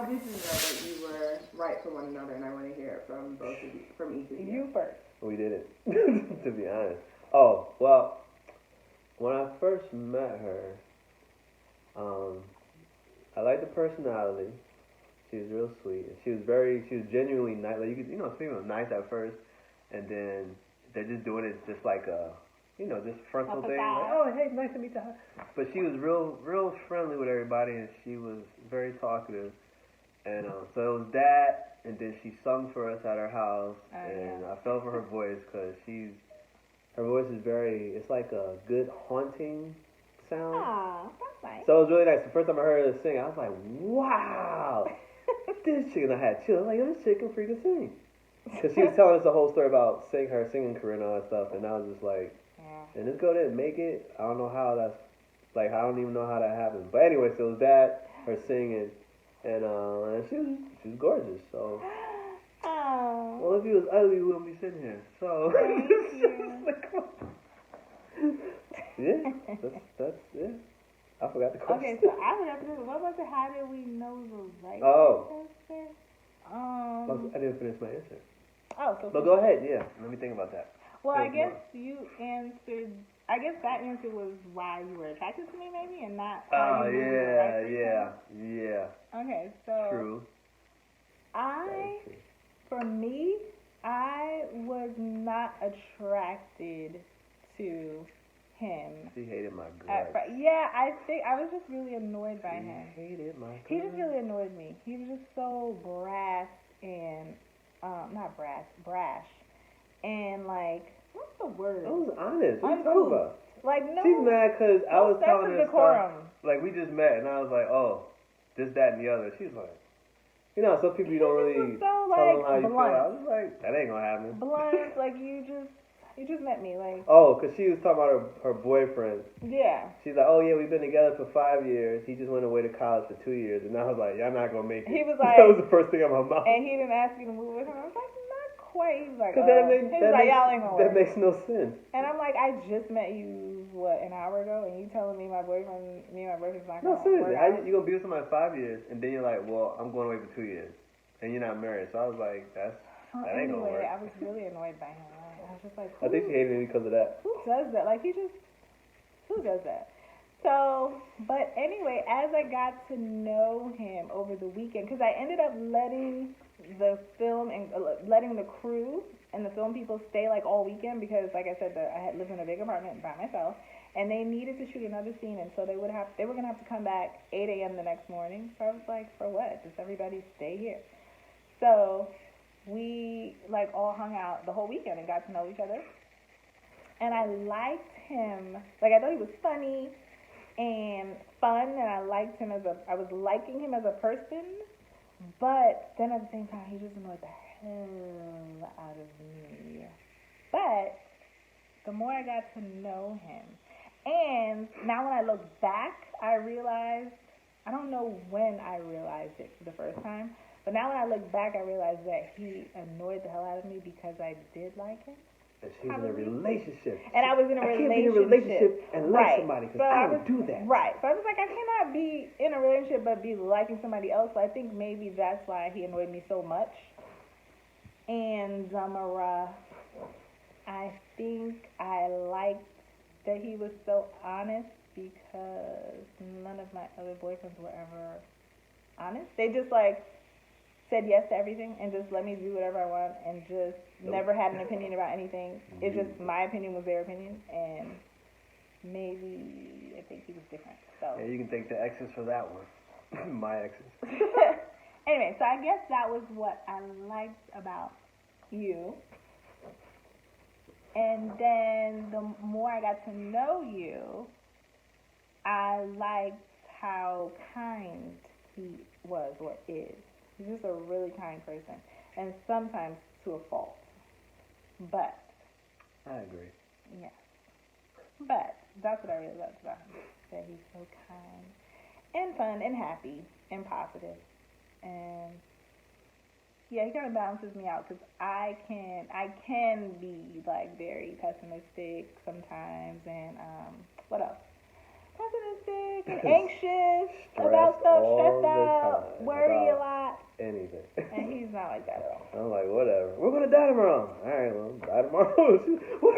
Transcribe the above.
did you know that you were right for one another? And I want to hear it from both of you, from each of you. You first. We didn't, to be honest. Oh, well, when I first met her, I liked the personality. She was real sweet. She was genuinely nice. Like some people are nice at first, and then they're just doing it just like a, just frontal thing. Like, oh, hey, nice to meet you. But she was real friendly with everybody, and she was very talkative. And so it was that, and then she sung for us at her house, and I fell for her voice because her voice is it's like a good haunting sound. Aw, that's nice. So it was really nice. The first time I heard her sing, I was like, wow, this chick, and I had chills. I was like, this chick can freaking sing. Because she was telling us the whole story about her singing career and all that stuff, and I was just like, and this girl didn't make it. I don't know how that's, like, I don't even know how that happened. But anyway, so it was that, her singing, and she was gorgeous, so. Oh. Well, if he was ugly, we wouldn't be sitting here. So. Thank you. Yeah, that's yeah. I forgot the question. Okay, so I forgot the question. What was it? How did we know the right person? I didn't finish my answer. Oh, so. But go ahead, yeah. Let me think about that. Well, I guess you answered. I guess that answer was why you were attracted to me, maybe, and not. Oh, yeah. Okay, so. True. For me, I was not attracted to him. She hated my guts. Yeah, I think I was just really annoyed by him. He hated my guts. He just really annoyed me. He was just so brash and, brash. And, like, what's the word? I was honest. What are you talking about? Like, no. She's mad because I was telling her decorum. stuff. Like, we just met, and I was like, oh, this, that, and the other. She's like, some people you don't really tell them how you blunt. feel. I was like, that ain't gonna happen. Blunt, like, you just met me, like. Oh, because she was talking about her boyfriend. Yeah. She's like, oh, yeah, we've been together for 5 years. He just went away to college for 2 years. And I was like, y'all not going to make it. He was like. That was the first thing out of my mouth. And he didn't ask you to move with him. I was like, not quite. He was like, y'all ain't gonna work. That makes no sense. And I'm like, I just met you, an hour ago? And you telling me me and my boyfriend's not going to work. No, seriously. How you going to be with somebody 5 years, and then you're like, well, I'm going away for 2 years. And you're not married. So I was like, that ain't going to work. I was really annoyed by him. I was just like, I think she hated me because of that. Who does that? Like, who does that? So, but anyway, as I got to know him over the weekend, because I ended up letting the film and letting the crew and the film people stay like all weekend because, like I said, I had lived in a big apartment by myself, and they needed to shoot another scene, and so they were gonna have to come back 8 a.m. the next morning. So I was like, for what? Just everybody stay here. So we like all hung out the whole weekend and got to know each other. And I liked him. Like, I thought he was funny and fun, and I was liking him as a person. But then at the same time, he just annoyed the hell out of me. But the more I got to know him, and now when I look back, I realized, I don't know when I realized it for the first time, but now when I look back, I realized that he annoyed the hell out of me because I did like him. And she was in a relationship. And I was in a relationship. I can't be in a relationship and like somebody because I don't do that. Right. So I was like, I cannot be in a relationship but be liking somebody else. So I think maybe that's why he annoyed me so much. And I think I liked that he was so honest because none of my other boyfriends were ever honest. They just said yes to everything and just let me do whatever I want and just never had an opinion about anything. It's just my opinion was their opinion, and maybe I think he was different. So yeah, you can thank the exes for that one. My exes. Anyway, so I guess that was what I liked about you. And then the more I got to know you, I liked how kind he was or is. He's just a really kind person, and sometimes to a fault. But I agree. Yeah. But that's what I really loved about him. That he's so kind and fun and happy and positive. And yeah, he kind of balances me out because I can be like very pessimistic sometimes, and what else? Pessimistic and anxious about stuff, stressed out, worry a lot. And he's not like that at all. I'm like, whatever. We're gonna die tomorrow. All right, well, die tomorrow. What?